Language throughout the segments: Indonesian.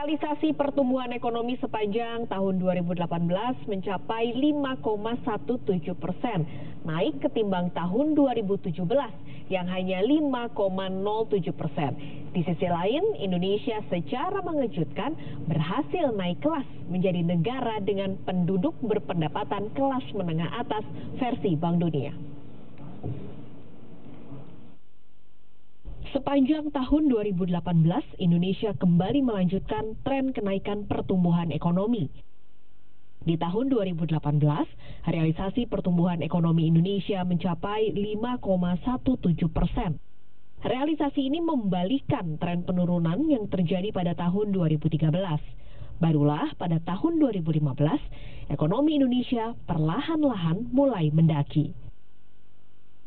Realisasi pertumbuhan ekonomi sepanjang tahun 2018 mencapai 5,17%, naik ketimbang tahun 2017 yang hanya 5,07%. Di sisi lain, Indonesia secara mengejutkan berhasil naik kelas menjadi negara dengan penduduk berpendapatan kelas menengah atas versi Bank Dunia. Sepanjang tahun 2018, Indonesia kembali melanjutkan tren kenaikan pertumbuhan ekonomi. Di tahun 2018, realisasi pertumbuhan ekonomi Indonesia mencapai 5,17%. Realisasi ini membalikkan tren penurunan yang terjadi pada tahun 2013. Barulah pada tahun 2015, ekonomi Indonesia perlahan-lahan mulai mendaki.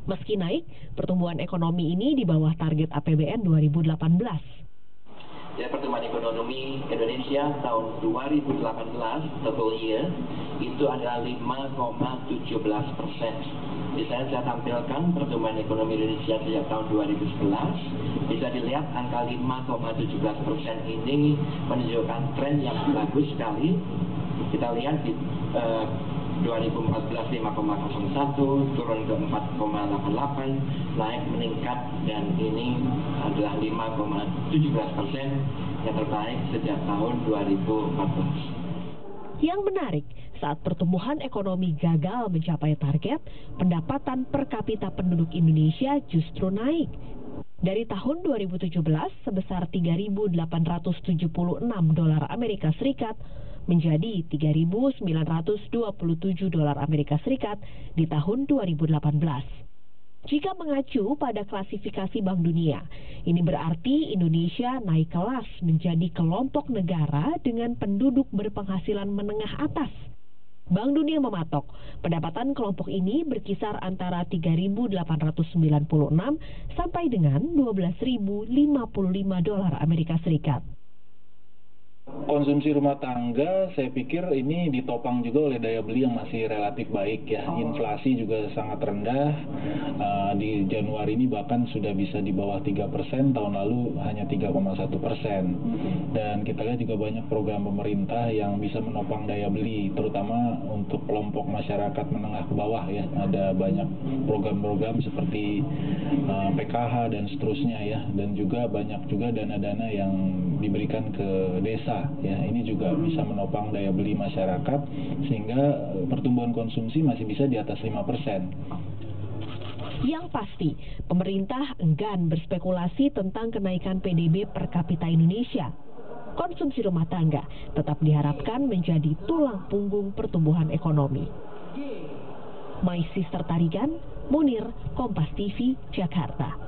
Meski naik, pertumbuhan ekonomi ini di bawah target APBN 2018. Ya, pertumbuhan ekonomi Indonesia tahun 2018 total year itu adalah 5,17%. Di saya tampilkan pertumbuhan ekonomi Indonesia sejak tahun 2011. Bisa dilihat angka 5,17% ini menunjukkan tren yang bagus sekali. Kita lihat di 2014 5,01, turun ke 4,88, naik meningkat, dan ini adalah 5,17% yang terbaik sejak tahun 2014. Yang menarik, saat pertumbuhan ekonomi gagal mencapai target, pendapatan per kapita penduduk Indonesia justru naik. Dari tahun 2017 sebesar 3.876 dolar Amerika Serikat menjadi 3.927 dolar Amerika Serikat di tahun 2018. Jika mengacu pada klasifikasi Bank Dunia, ini berarti Indonesia naik kelas menjadi kelompok negara dengan penduduk berpenghasilan menengah atas. Bank Dunia mematok pendapatan kelompok ini berkisar antara 3.896 sampai dengan 12.055 dolar Amerika Serikat. Konsumsi rumah tangga saya pikir ini ditopang juga oleh daya beli yang masih relatif baik ya. Inflasi juga sangat rendah. Di Januari ini bahkan sudah bisa di bawah 3%, tahun lalu hanya 3,1%. Dan kita lihat juga banyak program pemerintah yang bisa menopang daya beli, terutama untuk kelompok masyarakat menengah ke bawah ya. Ada banyak program-program seperti PKH dan seterusnya ya. Dan juga banyak juga dana-dana yang diberikan ke desa. Ya, ini juga bisa menopang daya beli masyarakat sehingga pertumbuhan konsumsi masih bisa di atas 5%. Yang pasti, pemerintah enggan berspekulasi tentang kenaikan PDB per kapita Indonesia. Konsumsi rumah tangga tetap diharapkan menjadi tulang punggung pertumbuhan ekonomi. My Sister Tarigan, Munir, Kompas TV, Jakarta.